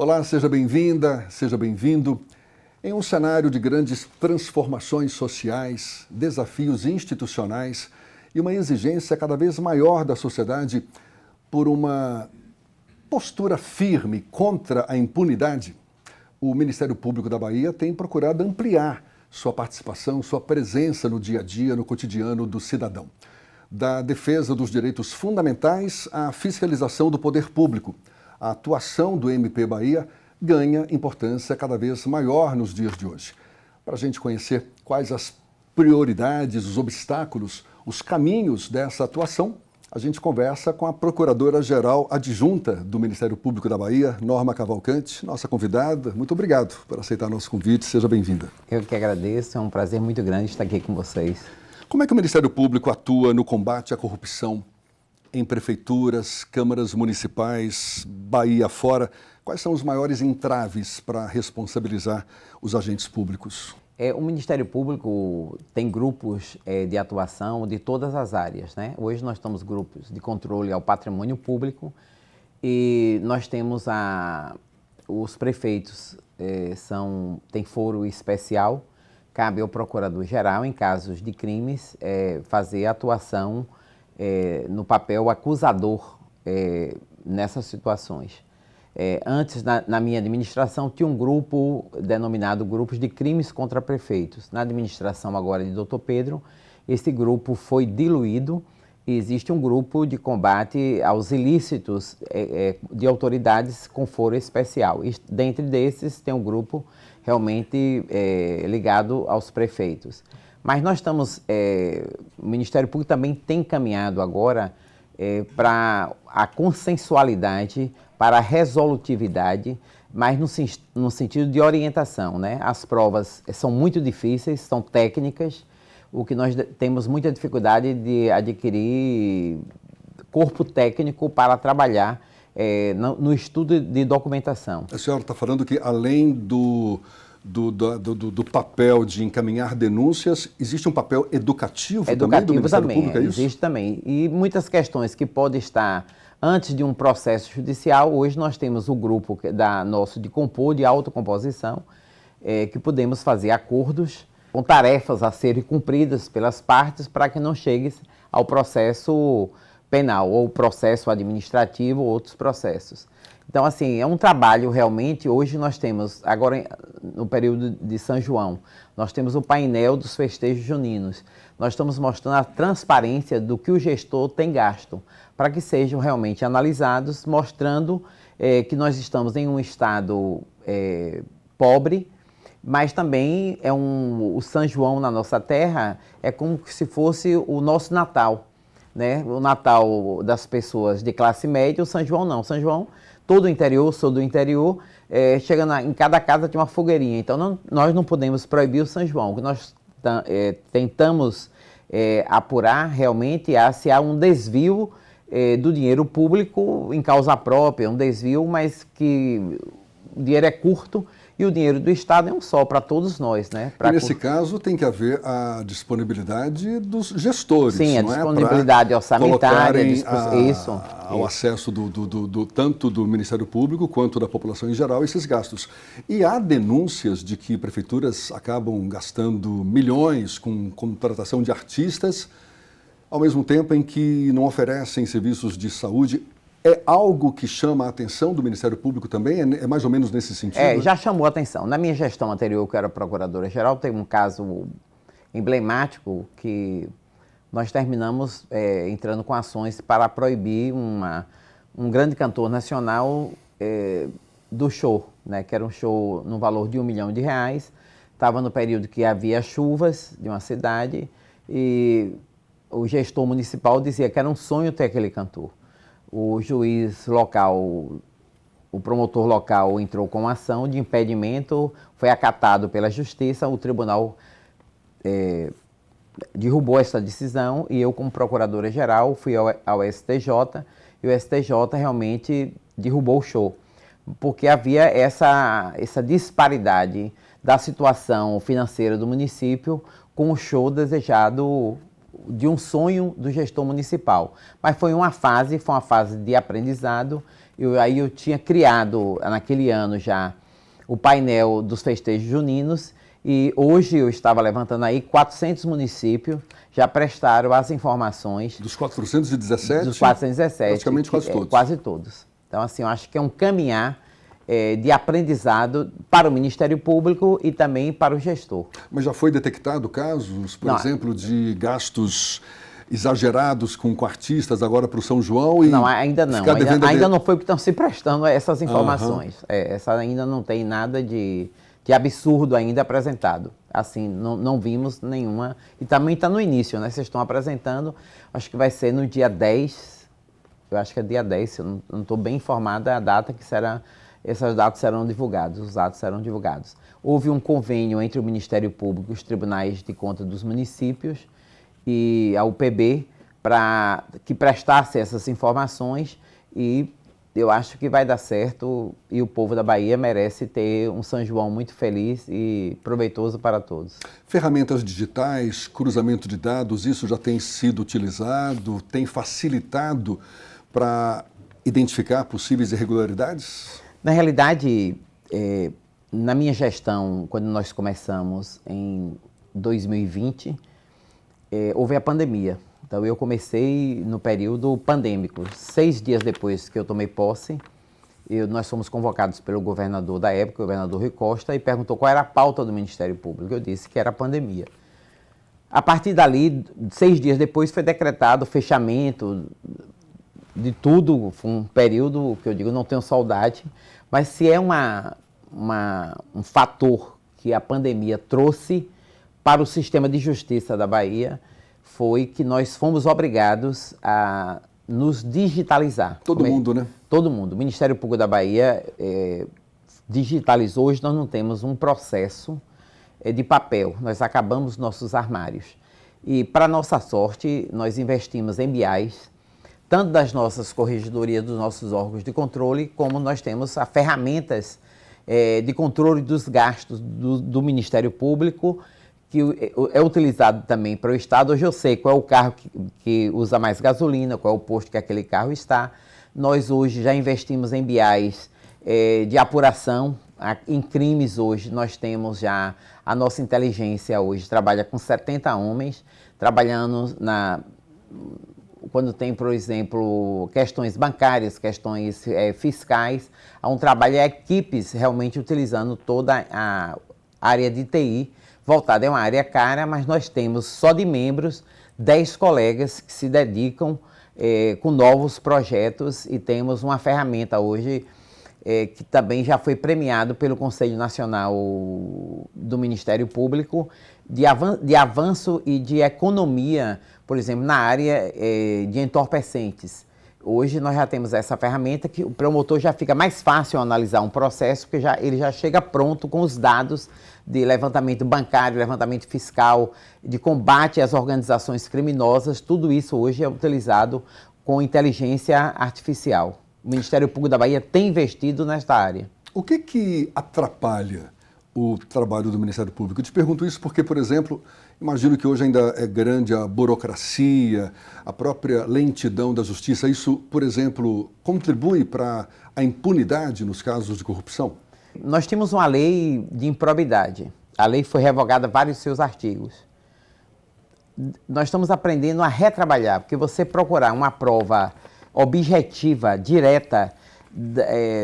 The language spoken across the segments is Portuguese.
Olá, seja bem-vinda, seja bem-vindo. Em um cenário de grandes transformações sociais, desafios institucionais e uma exigência cada vez maior da sociedade por uma postura firme contra a impunidade, o Ministério Público da Bahia tem procurado ampliar sua participação, sua presença no dia a dia, no cotidiano do cidadão. Da defesa dos direitos fundamentais à fiscalização do poder público, a atuação do MP Bahia ganha importância cada vez maior nos dias de hoje. Para a gente conhecer quais as prioridades, os obstáculos, os caminhos dessa atuação, a gente conversa com a Procuradora-Geral Adjunta do Ministério Público da Bahia, Norma Cavalcante, nossa convidada. Muito obrigado por aceitar nosso convite, seja bem-vinda. Eu que agradeço, é um prazer muito grande estar aqui com vocês. Como é que o Ministério Público atua no combate à corrupção em prefeituras, câmaras municipais, Bahia fora? Quais são os maiores entraves para responsabilizar os agentes públicos? O Ministério Público tem grupos de atuação de todas as áreas, né? Hoje nós temos grupos de controle ao patrimônio público e nós temos os prefeitos têm foro especial, cabe ao Procurador-Geral, em casos de crimes, fazer atuação no papel acusador nessas situações. Antes, na minha administração, tinha um grupo denominado Grupos de Crimes contra Prefeitos. Na administração agora de Dr. Pedro, esse grupo foi diluído e existe um grupo de combate aos ilícitos de autoridades com foro especial. E, dentre desses, tem um grupo realmente ligado aos prefeitos. Mas nós estamos, o Ministério Público também tem caminhado agora para a consensualidade, para a resolutividade, mas no sentido de orientação, né? As provas são muito difíceis, são técnicas, o que nós temos muita dificuldade de adquirir corpo técnico para trabalhar no estudo de documentação. A senhora está falando que além do papel de encaminhar denúncias, existe um papel educativo também do Ministério Público, é isso? Existe também. E muitas questões que podem estar antes de um processo judicial, hoje nós temos o grupo nosso de compor, de autocomposição, que podemos fazer acordos com tarefas a serem cumpridas pelas partes para que não chegue ao processo penal, ou processo administrativo, ou outros processos. Então, assim, é um trabalho realmente. Hoje nós temos, agora no período de São João, nós temos o painel dos festejos juninos. Nós estamos mostrando a transparência do que o gestor tem gasto, para que sejam realmente analisados, mostrando que nós estamos em um estado pobre, mas também o São João na nossa terra é como se fosse o nosso Natal, né? O Natal das pessoas de classe média, o São João não. O São João, todo o interior, sou do interior, chega em cada casa tem uma fogueirinha. Então, nós não podemos proibir o São João. O que nós tentamos apurar realmente se há um desvio do dinheiro público em causa própria, um desvio, mas que o dinheiro é curto e o dinheiro do Estado é um só para todos nós, né? E nesse caso tem que haver a disponibilidade dos gestores, sim, não a disponibilidade orçamentária, isso. Ao acesso tanto do Ministério Público quanto da população em geral esses gastos. E há denúncias de que prefeituras acabam gastando milhões com contratação de artistas, ao mesmo tempo em que não oferecem serviços de saúde. É algo que chama a atenção do Ministério Público também? É mais ou menos nesse sentido? Né? Já chamou a atenção. Na minha gestão anterior, que eu era Procuradora-Geral, teve um caso emblemático que nós terminamos entrando com ações para proibir um grande cantor nacional do show, né? Que era um show no valor de R$1 milhão. Estava no período que havia chuvas de uma cidade e o gestor municipal dizia que era um sonho ter aquele cantor. O juiz local, o promotor local entrou com ação de impedimento, foi acatado pela justiça, o tribunal derrubou essa decisão e eu, como procuradora-geral, fui ao STJ e o STJ realmente derrubou o show, porque havia essa disparidade da situação financeira do município com o show desejado de um sonho do gestor municipal. Mas foi uma fase de aprendizado Aí eu tinha criado, naquele ano já, o painel dos festejos juninos, e hoje eu estava levantando aí 400 municípios já prestaram as informações. Dos 417? Dos 417. Praticamente quase todos. Quase todos. Então, assim, eu acho que é um caminhar de aprendizado para o Ministério Público e também para o gestor. Mas já foi detectado casos, por exemplo, de gastos exagerados com artistas agora para o São João? Não, ainda não. Ainda não foi porque estão se prestando essas informações. Essa ainda não tem nada de absurdo ainda apresentado. Assim, não vimos nenhuma. E também está no início, né? Vocês estão apresentando, acho que vai ser no dia 10, eu acho que é dia 10, eu não estou bem informada a data que será, esses dados serão divulgados, os atos serão divulgados. Houve um convênio entre o Ministério Público e os tribunais de contas dos municípios e a UPB para que prestasse essas informações e eu acho que vai dar certo e o povo da Bahia merece ter um São João muito feliz e proveitoso para todos. Ferramentas digitais, cruzamento de dados, isso já tem sido utilizado, tem facilitado para identificar possíveis irregularidades? Na realidade, na minha gestão, quando nós começamos em 2020, houve a pandemia. Então, eu comecei no período pandêmico. 6 dias depois que eu tomei posse, nós fomos convocados pelo governador da época, o governador Rui Costa, e perguntou qual era a pauta do Ministério Público. Eu disse que era a pandemia. A partir dali, 6 dias depois, foi decretado o fechamento de tudo. Foi um período que eu digo, não tenho saudade, mas se é um fator que a pandemia trouxe para o sistema de justiça da Bahia, foi que nós fomos obrigados a nos digitalizar. Todo mundo, né? Todo mundo. O Ministério Público da Bahia digitalizou. Hoje nós não temos um processo de papel. Nós acabamos nossos armários. E, para nossa sorte, nós investimos em BIs, tanto das nossas corregedorias, dos nossos órgãos de controle, como nós temos ferramentas de controle dos gastos do Ministério Público, que é utilizado também para o Estado. Hoje eu sei qual é o carro que usa mais gasolina, qual é o posto que aquele carro está. Nós hoje já investimos em BIs de apuração. Em crimes hoje nós temos já, a nossa inteligência hoje trabalha com 70 homens, trabalhando quando tem, por exemplo, questões bancárias, questões fiscais, há um trabalho de equipes realmente utilizando toda a área de TI, voltada, é uma área cara, mas nós temos só de membros 10 colegas que se dedicam com novos projetos e temos uma ferramenta hoje que também já foi premiado pelo Conselho Nacional do Ministério Público de avanço e de economia, por exemplo, na área de entorpecentes. Hoje nós já temos essa ferramenta que o promotor já fica mais fácil analisar um processo, porque ele já chega pronto com os dados de levantamento bancário, levantamento fiscal, de combate às organizações criminosas. Tudo isso hoje é utilizado com inteligência artificial. O Ministério Público da Bahia tem investido nesta área. O que atrapalha o trabalho do Ministério Público? Eu te pergunto isso porque, por exemplo, imagino que hoje ainda é grande a burocracia, a própria lentidão da justiça. Isso, por exemplo, contribui para a impunidade nos casos de corrupção? Nós tínhamos uma lei de improbidade. A lei foi revogada vários seus artigos. Nós estamos aprendendo a retrabalhar, porque você procurar uma prova objetiva, direta,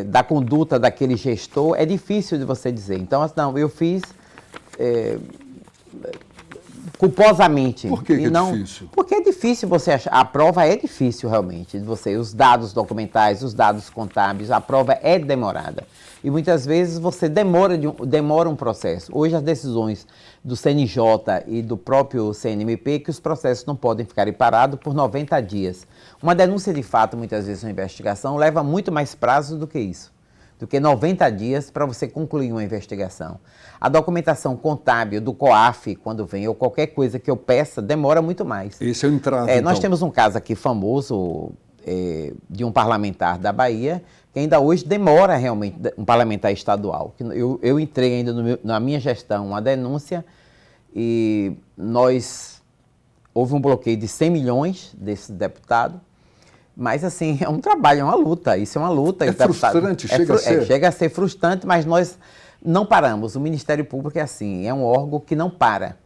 da conduta daquele gestor, é difícil de você dizer. Então, não, eu fiz culposamente. Por que é difícil? Porque é difícil você achar. A prova é difícil, realmente. Os dados documentais, os dados contábeis, a prova é demorada. E muitas vezes você demora um processo. Hoje as decisões do CNJ e do próprio CNMP que os processos não podem ficar parados por 90 dias. Uma denúncia de fato, muitas vezes, uma investigação, leva muito mais prazo do que isso. Do que 90 dias para você concluir uma investigação. A documentação contábil do COAF, quando vem, ou qualquer coisa que eu peça, demora muito mais. Esse é o entrave, então. Nós temos um caso aqui famoso de um parlamentar da Bahia, que ainda hoje demora realmente, um parlamentar estadual. Eu entrei ainda na minha gestão uma denúncia e houve um bloqueio de 100 milhões desse deputado Mas, assim, é um trabalho, é uma luta. Isso é uma luta. É frustrante, chega a ser? Chega a ser frustrante, mas nós não paramos. O Ministério Público é assim, é um órgão que não para.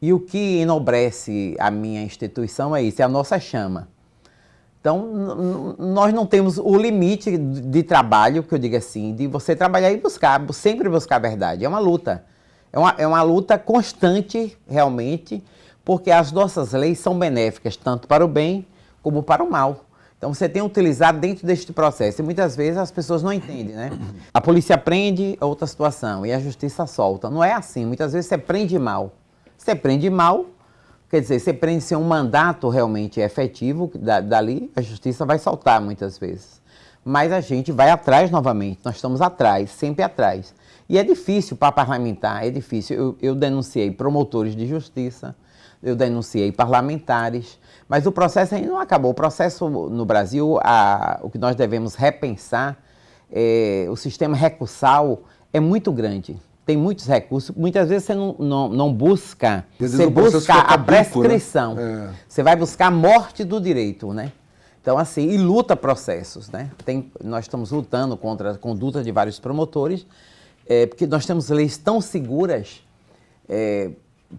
E o que enobrece a minha instituição é isso, é a nossa chama. Então, nós não temos o limite de trabalho, que eu digo assim, de você trabalhar e buscar, sempre buscar a verdade. É uma luta. É uma luta constante, realmente, porque as nossas leis são benéficas, tanto para o bem como para o mal. Então, você tem utilizado dentro deste processo. E muitas vezes as pessoas não entendem, né? A polícia prende, é outra situação, e a justiça solta. Não é assim. Muitas vezes você prende mal. Você prende mal, quer dizer, você prende sem um mandato realmente efetivo, dali a justiça vai soltar muitas vezes. Mas a gente vai atrás novamente, nós estamos atrás, sempre atrás. E é difícil para parlamentar, é difícil. Eu denunciei promotores de justiça, eu denunciei parlamentares, mas o processo ainda não acabou. O processo no Brasil, o que nós devemos repensar, o sistema recursal é muito grande. Tem muitos recursos, muitas vezes você não busca, você busca a prescrição, né? Você vai buscar a morte do direito, né? Então, assim, e luta processos, né? Nós estamos lutando contra a conduta de vários promotores, porque nós temos leis tão seguras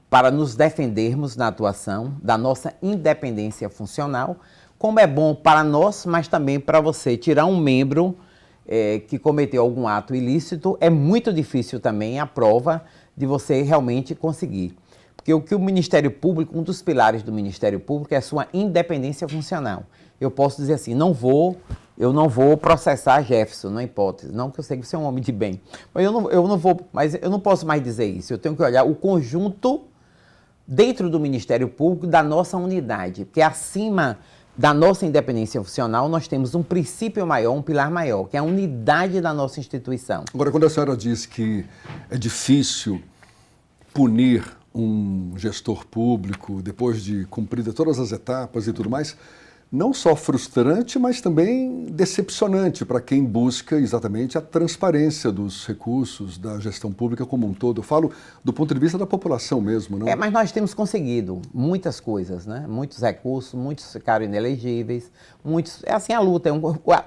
para nos defendermos na atuação da nossa independência funcional, como é bom para nós, mas também para você tirar um membro que cometeu algum ato ilícito, é muito difícil também a prova de você realmente conseguir. Porque o que o Ministério Público, um dos pilares do Ministério Público é a sua independência funcional. Eu posso dizer assim, eu não vou processar Jefferson, não é hipótese, não que eu sei que você é um homem de bem, mas eu não posso mais dizer isso. Eu tenho que olhar o conjunto dentro do Ministério Público da nossa unidade, porque acima da nossa independência funcional, nós temos um princípio maior, um pilar maior, que é a unidade da nossa instituição. Agora, quando a senhora diz que é difícil punir um gestor público depois de cumpridas todas as etapas e tudo mais, não só frustrante, mas também decepcionante para quem busca exatamente a transparência dos recursos da gestão pública como um todo. Eu falo do ponto de vista da população mesmo, não? Mas nós temos conseguido muitas coisas, né? Muitos recursos, muitos ficaram inelegíveis, muitos... É assim a luta,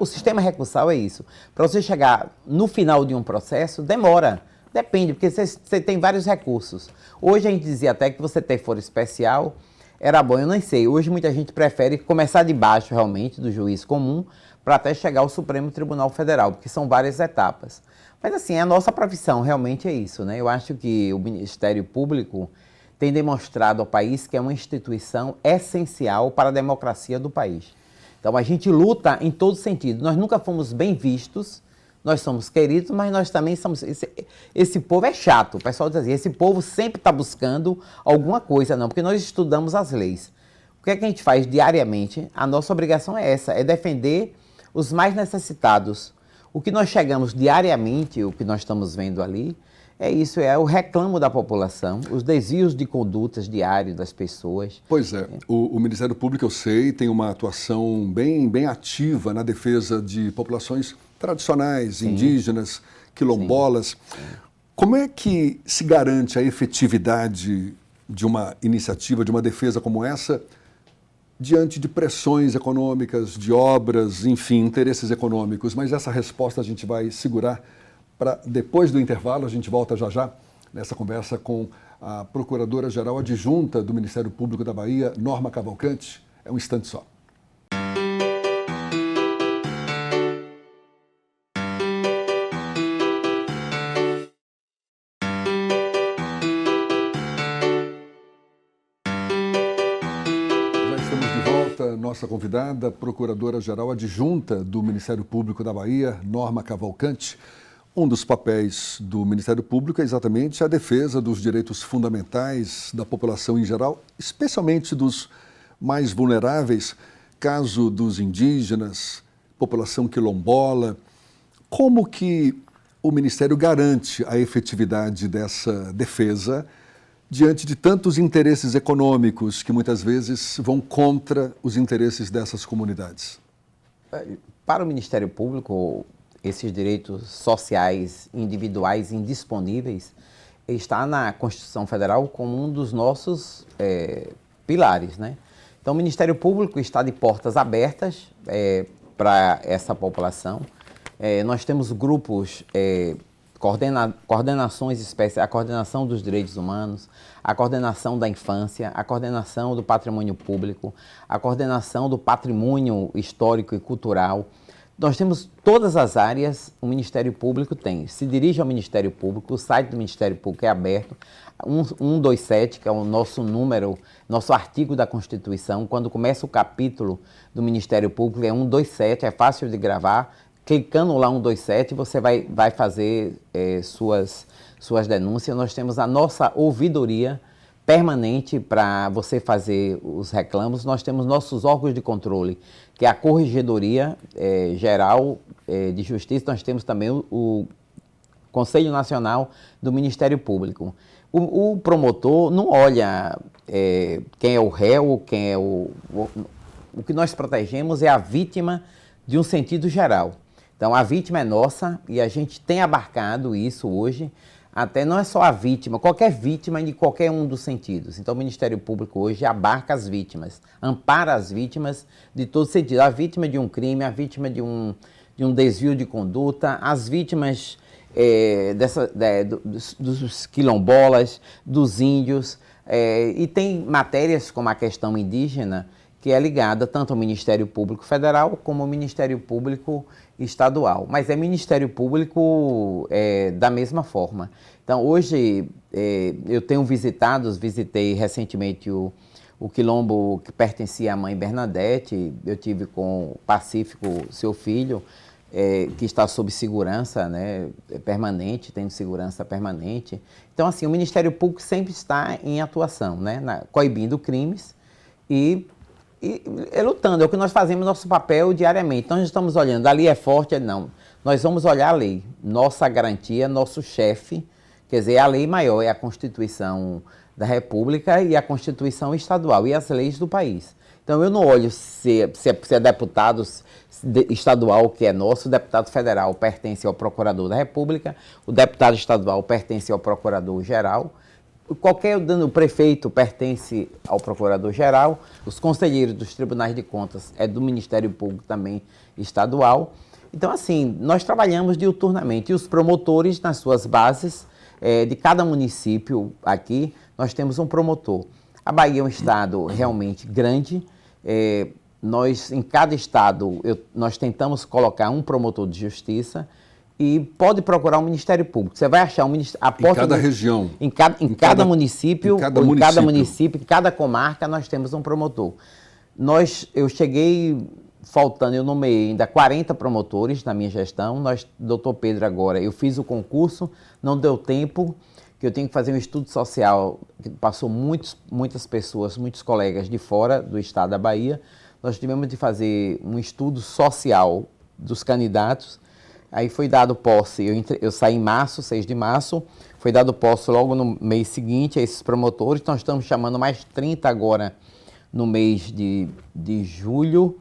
o sistema recursal é isso. Para você chegar no final de um processo, demora. Depende, porque você tem vários recursos. Hoje a gente dizia até que você ter foro especial era bom, eu não sei. Hoje muita gente prefere começar de baixo realmente, do juiz comum, para até chegar ao Supremo Tribunal Federal, porque são várias etapas. Mas assim, a nossa profissão realmente é isso, né? Eu acho que o Ministério Público tem demonstrado ao país que é uma instituição essencial para a democracia do país. Então a gente luta em todo sentido. Nós nunca fomos bem vistos, nós somos queridos, mas nós também somos... Esse povo é chato, o pessoal diz assim, esse povo sempre está buscando alguma coisa, não, porque nós estudamos as leis. O que é que a gente faz diariamente? A nossa obrigação é essa, é defender os mais necessitados. O que nós chegamos diariamente, o que nós estamos vendo ali, é isso, é o reclamo da população, os desvios de condutas diários das pessoas. Pois é, o Ministério Público, eu sei, tem uma atuação bem ativa na defesa de populações tradicionais, sim, indígenas, quilombolas. Sim. Como é que se garante a efetividade de uma iniciativa, de uma defesa como essa, diante de pressões econômicas, de obras, enfim, interesses econômicos? Mas essa resposta a gente vai segurar para depois do intervalo. A gente volta já nessa conversa com a Procuradora-Geral Adjunta do Ministério Público da Bahia, Norma Cavalcante. É um instante só. Nossa convidada, Procuradora-Geral Adjunta do Ministério Público da Bahia, Norma Cavalcante. Um dos papéis do Ministério Público é exatamente a defesa dos direitos fundamentais da população em geral, especialmente dos mais vulneráveis, caso dos indígenas, população quilombola. Como que o Ministério garante a efetividade dessa defesa diante de tantos interesses econômicos que muitas vezes vão contra os interesses dessas comunidades? Para o Ministério Público, esses direitos sociais individuais indisponíveis está na Constituição Federal como um dos nossos pilares, né? Então, o Ministério Público está de portas abertas para essa população. Nós temos grupos, coordenações especiais, a coordenação dos direitos humanos, a coordenação da infância, a coordenação do patrimônio público, a coordenação do patrimônio histórico e cultural. Nós temos todas as áreas, o Ministério Público tem. Se dirige ao Ministério Público, o site do Ministério Público é aberto. 127, que é o nosso número, nosso artigo da Constituição, quando começa o capítulo do Ministério Público, é 127, é fácil de gravar. Clicando lá 127, você vai fazer suas denúncias. Nós temos a nossa ouvidoria permanente para você fazer os reclamos. Nós temos nossos órgãos de controle, que é a Corregedoria Geral de Justiça. Nós temos também o Conselho Nacional do Ministério Público. O promotor não olha quem é o réu, quem é o que nós protegemos é a vítima de um sentido geral. Então, a vítima é nossa e a gente tem abarcado isso hoje. Até não é só a vítima, qualquer vítima de qualquer um dos sentidos. Então, o Ministério Público hoje abarca as vítimas, ampara as vítimas de todo sentido. A vítima de um crime, a vítima de um desvio de conduta, as vítimas dos quilombolas, dos índios. E tem matérias como a questão indígena, que é ligada tanto ao Ministério Público Federal como ao Ministério Público Estadual. Mas é Ministério Público da mesma forma. Então, hoje, eu tenho visitei recentemente o quilombo que pertencia à mãe Bernadette. Eu tive com o Pacífico, seu filho, que está sob segurança, né, permanente, tendo segurança permanente. Então, assim, o Ministério Público sempre está em atuação, né, coibindo crimes e lutando. É o que nós fazemos, nosso papel diariamente. Então, nós estamos olhando, ali é forte, não. Nós vamos olhar a lei, nossa garantia, nosso chefe, quer dizer, a lei maior é a Constituição da República e a Constituição Estadual e as leis do país. Então, eu não olho se é deputado estadual, que é nosso, o deputado federal pertence ao Procurador da República, o deputado estadual pertence ao Procurador-Geral, o prefeito pertence ao Procurador-Geral, os conselheiros dos tribunais de contas é do Ministério Público também estadual. Então, assim, nós trabalhamos diuturnamente. E os promotores, nas suas bases, de cada município aqui, nós temos um promotor. A Bahia é um estado realmente grande. Nós, em cada estado, nós tentamos colocar um promotor de justiça. E pode procurar o Ministério Público. Você vai achar a porta... Em cada região. Em cada município, em cada comarca, nós temos um promotor. Eu cheguei faltando, eu nomeei ainda 40 promotores na minha gestão. Doutor Pedro, agora, eu fiz o concurso, não deu tempo, que eu tenho que fazer um estudo social, que passou muitas pessoas, muitos colegas de fora do estado da Bahia. Nós tivemos de fazer um estudo social dos candidatos. Aí foi dado posse, eu saí em março, 6 de março, foi dado posse logo no mês seguinte a esses promotores. Nós estamos chamando mais 30 agora no mês de julho,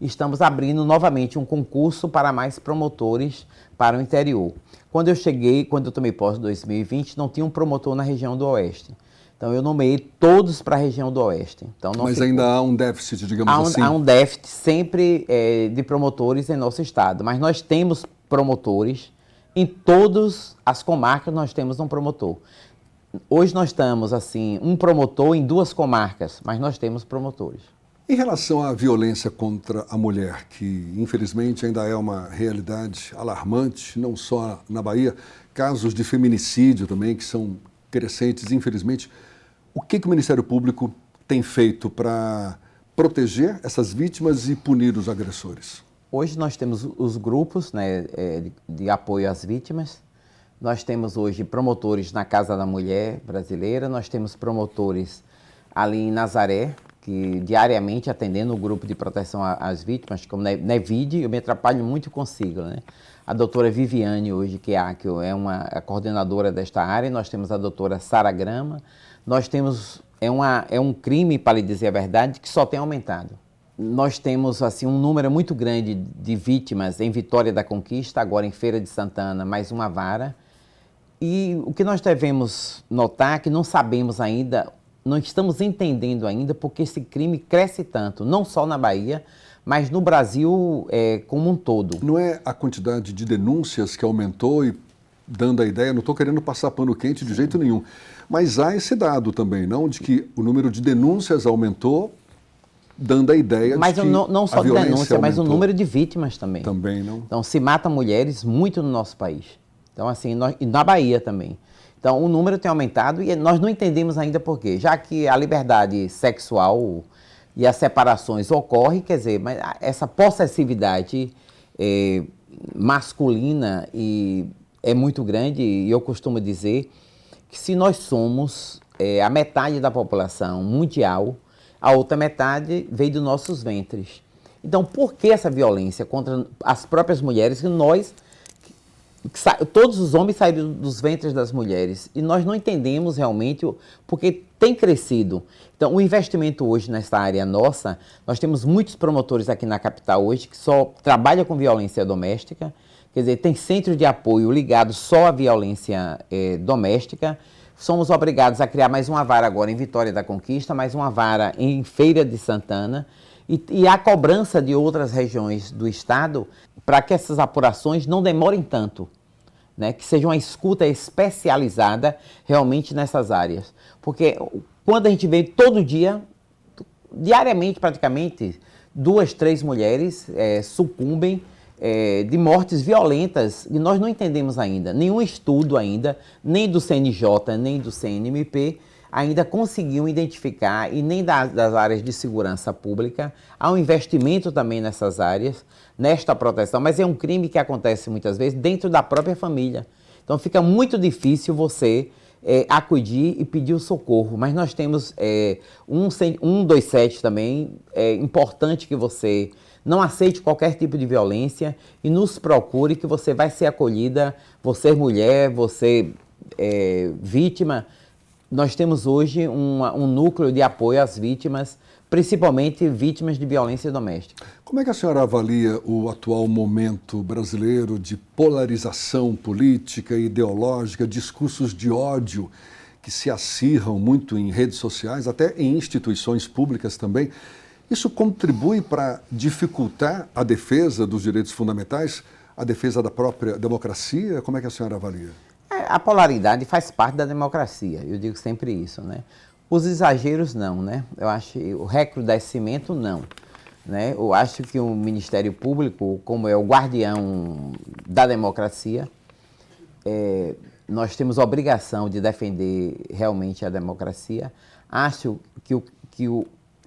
estamos abrindo novamente um concurso para mais promotores para o interior. Quando eu tomei posse em 2020, não tinha um promotor na região do Oeste. Então, eu nomeei todos para a região do Oeste. Então, mas ainda há um déficit, digamos assim? Há um déficit sempre de promotores em nosso estado. Mas nós temos promotores, em todas as comarcas nós temos um promotor. Hoje nós estamos, assim, um promotor em 2 comarcas, mas nós temos promotores. Em relação à violência contra a mulher, que infelizmente ainda é uma realidade alarmante, não só na Bahia, casos de feminicídio também, que são crescentes, infelizmente. O que o Ministério Público tem feito para proteger essas vítimas e punir os agressores? Hoje nós temos os grupos, né, de apoio às vítimas. Nós temos hoje promotores na Casa da Mulher Brasileira, nós temos promotores ali em Nazaré, que diariamente atendendo o grupo de proteção às vítimas, como Nevide, eu me atrapalho muito consigo, né? A doutora Viviane hoje, que é a coordenadora desta área, nós temos a doutora Sara Grama, nós temos, é um crime, para lhe dizer a verdade, que só tem aumentado. Nós temos assim, um número muito grande de vítimas em Vitória da Conquista, agora em Feira de Santana, mais uma vara. E o que nós devemos notar é que não sabemos ainda não estamos entendendo ainda porque esse crime cresce tanto, não só na Bahia, mas no Brasil como um todo. Não é a quantidade de denúncias que aumentou e dando a ideia, não estou querendo passar pano quente de jeito nenhum, mas há esse dado também, não? De que o número de denúncias aumentou, dando a ideia mas de que não só a de denúncia, aumentou. mas o número de vítimas também. Também, não? Então, se mata mulheres muito no nosso país. Então, assim, e na Bahia também. Então, o número tem aumentado e nós não entendemos ainda por quê. Já que a liberdade sexual e as separações ocorrem, quer dizer, mas essa possessividade masculina é muito grande, e eu costumo dizer que se nós somos a metade da população mundial, a outra metade veio dos nossos ventres. Então, por que essa violência contra as próprias mulheres? Que todos os homens saíram dos ventres das mulheres e nós não entendemos realmente porque tem crescido. Então, o investimento hoje nessa área nossa, nós temos muitos promotores aqui na capital hoje que só trabalham com violência doméstica, quer dizer, tem centro de apoio ligado só à violência doméstica. Somos obrigados a criar mais uma vara agora em Vitória da Conquista, mais uma vara em Feira de Santana, e a cobrança de outras regiões do estado para que essas apurações não demorem tanto, né? Que seja uma escuta especializada realmente nessas áreas. Porque quando a gente vê todo dia, diariamente praticamente, 2, 3 mulheres sucumbem de mortes violentas, e nós não entendemos ainda, nenhum estudo ainda, nem do CNJ, nem do CNMP, ainda conseguiu identificar, e nem das áreas de segurança pública. Há um investimento também nessas áreas, nesta proteção, mas é um crime que acontece muitas vezes dentro da própria família. Então fica muito difícil você acudir e pedir o socorro, mas nós temos 127 também, é importante que você não aceite qualquer tipo de violência e nos procure, que você vai ser acolhida, você mulher, você vítima. Nós temos hoje um núcleo de apoio às vítimas, principalmente vítimas de violência doméstica. Como é que a senhora avalia o atual momento brasileiro de polarização política e ideológica, discursos de ódio que se acirram muito em redes sociais, até em instituições públicas também? Isso contribui para dificultar a defesa dos direitos fundamentais, a defesa da própria democracia? Como é que a senhora avalia? A polaridade faz parte da democracia, eu digo sempre isso, né? Os exageros não, né? Eu acho que o recrudescimento não, né? Eu acho que o Ministério Público, como é o guardião da democracia, nós temos a obrigação de defender realmente a democracia. Acho que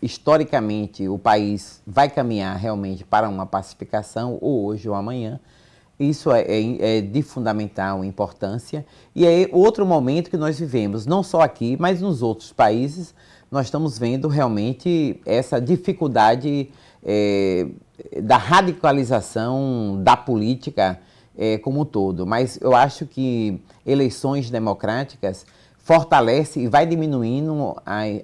historicamente o país vai caminhar realmente para uma pacificação, ou hoje ou amanhã. Isso é de fundamental importância, e é outro momento que nós vivemos, não só aqui, mas nos outros países. Nós estamos vendo realmente essa dificuldade da radicalização da política como um todo. Mas eu acho que eleições democráticas fortalecem e vai diminuindo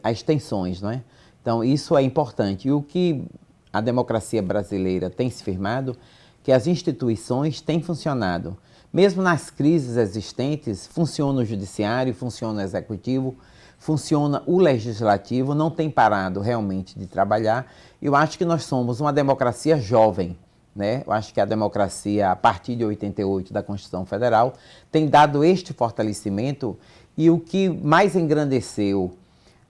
as tensões, não é? Então, isso é importante. E o que a democracia brasileira tem se firmado, que as instituições têm funcionado. Mesmo nas crises existentes, funciona o judiciário, funciona o executivo, funciona o legislativo, não tem parado realmente de trabalhar. Eu acho que nós somos uma democracia jovem, né? Eu acho que a democracia, a partir de 88 da Constituição Federal, tem dado este fortalecimento, e o que mais engrandeceu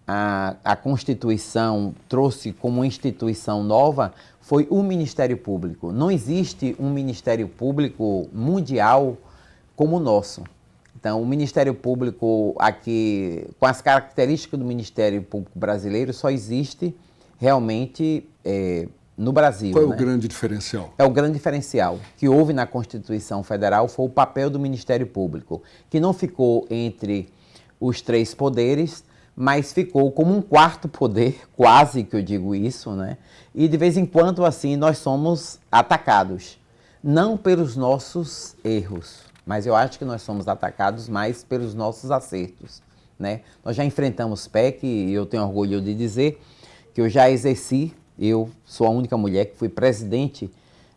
a Constituição, trouxe como instituição nova, foi o Ministério Público. Não existe um Ministério Público mundial como o nosso. Então, o Ministério Público aqui, com as características do Ministério Público brasileiro, só existe realmente no Brasil. Qual é né? o grande diferencial? É o grande diferencial que houve na Constituição Federal, foi o papel do Ministério Público, que não ficou entre os 3 poderes, mas ficou como um 4º poder, quase que eu digo isso, né? E de vez em quando, assim, nós somos atacados, não pelos nossos erros, mas eu acho que nós somos atacados mais pelos nossos acertos, né? Nós já enfrentamos PEC, e eu tenho orgulho de dizer que eu já exerci, eu sou a única mulher que fui presidente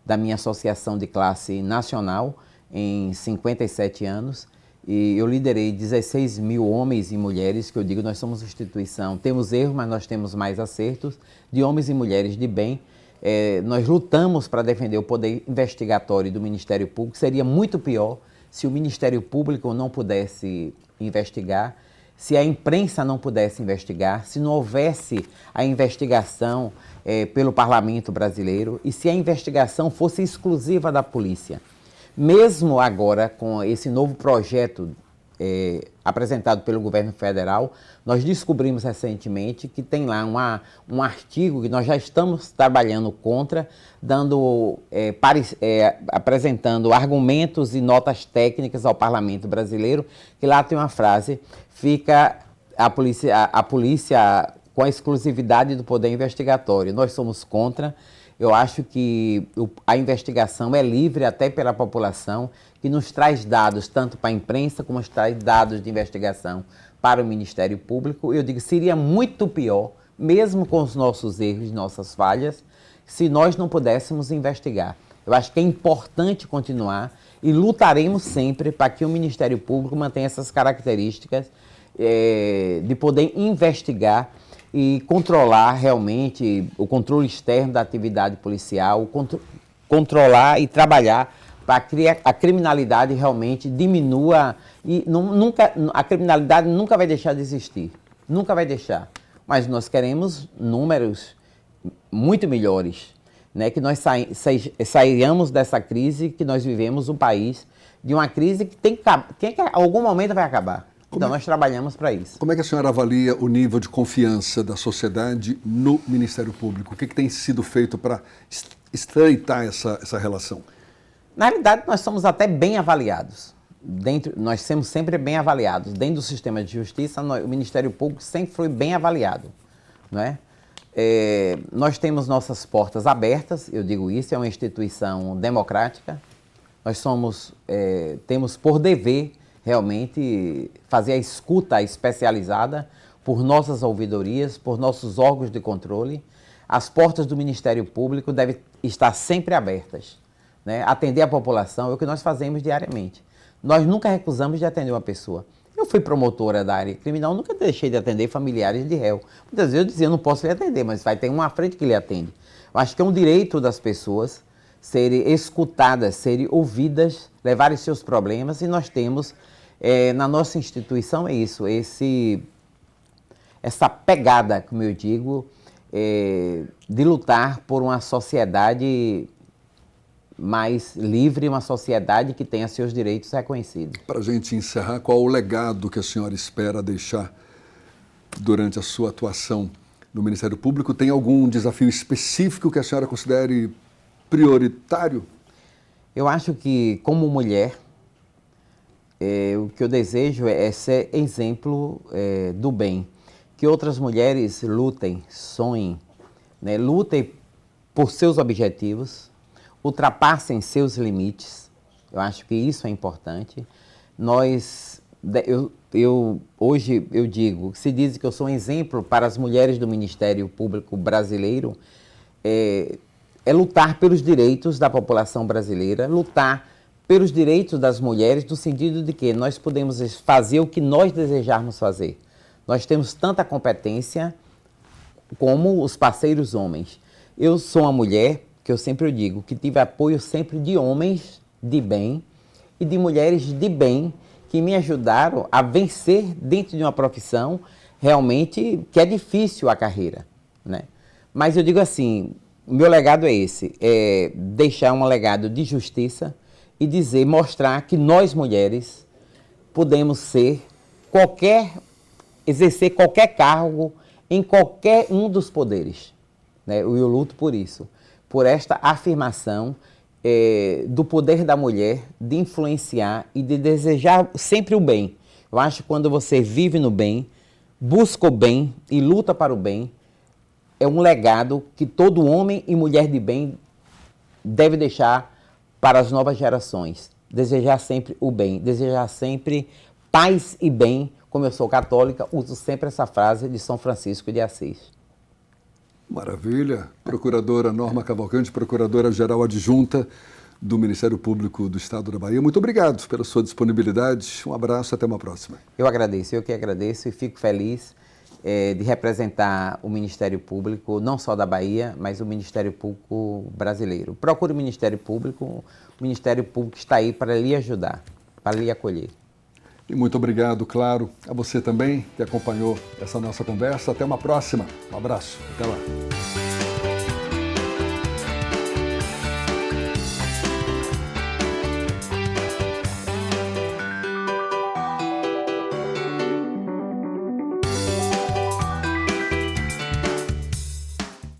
da minha associação de classe nacional em 57 anos, E eu liderei 16 mil homens e mulheres, que eu digo, nós somos instituição, temos erros, mas nós temos mais acertos, de homens e mulheres de bem. Nós lutamos para defender o poder investigatório do Ministério Público. Seria muito pior se o Ministério Público não pudesse investigar, se a imprensa não pudesse investigar, se não houvesse a investigação pelo Parlamento brasileiro e se a investigação fosse exclusiva da polícia. Mesmo agora, com esse novo projeto apresentado pelo governo federal, nós descobrimos recentemente que tem lá um artigo que nós já estamos trabalhando contra, apresentando argumentos e notas técnicas ao Parlamento brasileiro, que lá tem uma frase, fica a polícia com a exclusividade do poder investigatório. Nós somos contra. Eu acho que a investigação é livre até pela população, que nos traz dados tanto para a imprensa como nos traz dados de investigação para o Ministério Público. Eu digo, seria muito pior, mesmo com os nossos erros e nossas falhas, se nós não pudéssemos investigar. Eu acho que é importante continuar e lutaremos sempre para que o Ministério Público mantenha essas características de poder investigar e controlar realmente o controle externo da atividade policial, controlar e trabalhar para que a criminalidade realmente diminua e a criminalidade nunca vai deixar de existir, nunca vai deixar. Mas nós queremos números muito melhores, né? Que nós saiamos dessa crise que nós vivemos, um país de uma crise que em algum momento vai acabar. Então, nós trabalhamos para isso. Como é que a senhora avalia o nível de confiança da sociedade no Ministério Público? O que tem sido feito para estreitar essa relação? Na realidade, nós somos até bem avaliados. Nós somos sempre bem avaliados. Dentro do sistema de justiça, o Ministério Público sempre foi bem avaliado. Não é? Nós temos nossas portas abertas, eu digo isso, é uma instituição democrática. Nós temos por dever realmente fazer a escuta especializada por nossas ouvidorias, por nossos órgãos de controle. As portas do Ministério Público devem estar sempre abertas, né? Atender a população é o que nós fazemos diariamente. Nós nunca recusamos de atender uma pessoa. Eu fui promotora da área criminal, nunca deixei de atender familiares de réu. Muitas vezes eu dizia, eu não posso lhe atender, mas vai ter um à frente que lhe atende. Eu acho que é um direito das pessoas serem escutadas, serem ouvidas, levarem seus problemas, e nós temos na nossa instituição essa pegada, como eu digo, de lutar por uma sociedade mais livre, uma sociedade que tenha seus direitos reconhecidos. Para a gente encerrar, qual o legado que a senhora espera deixar durante a sua atuação no Ministério Público? Tem algum desafio específico que a senhora considere prioritário? Eu acho que, como mulher, o que eu desejo é ser exemplo do bem. Que outras mulheres lutem, sonhem, né? Lutem por seus objetivos, ultrapassem seus limites. Eu acho que isso é importante. Hoje eu digo, se diz que eu sou um exemplo para as mulheres do Ministério Público brasileiro, é lutar pelos direitos da população brasileira, lutar pelos direitos das mulheres, no sentido de que nós podemos fazer o que nós desejarmos fazer. Nós temos tanta competência como os parceiros homens. Eu sou uma mulher, que eu sempre digo, que tive apoio sempre de homens de bem e de mulheres de bem, que me ajudaram a vencer dentro de uma profissão realmente que é difícil a carreira, né? Mas eu digo assim, o meu legado é esse, é deixar um legado de justiça e mostrar que nós mulheres podemos exercer qualquer cargo em qualquer um dos poderes, né? Eu luto por isso, por esta afirmação do poder da mulher, de influenciar e de desejar sempre o bem. Eu acho que quando você vive no bem, busca o bem e luta para o bem, é um legado que todo homem e mulher de bem deve deixar para as novas gerações. Desejar sempre o bem, desejar sempre paz e bem. Como eu sou católica, uso sempre essa frase de São Francisco de Assis. Maravilha. Procuradora Norma Cavalcante, Procuradora-Geral Adjunta do Ministério Público do Estado da Bahia. Muito obrigado pela sua disponibilidade. Um abraço, até uma próxima. Eu que agradeço e fico feliz de representar o Ministério Público, não só da Bahia, mas o Ministério Público brasileiro. Procure o Ministério Público está aí para lhe ajudar, para lhe acolher. E muito obrigado, claro, a você também que acompanhou essa nossa conversa. Até uma próxima. Um abraço. Até lá.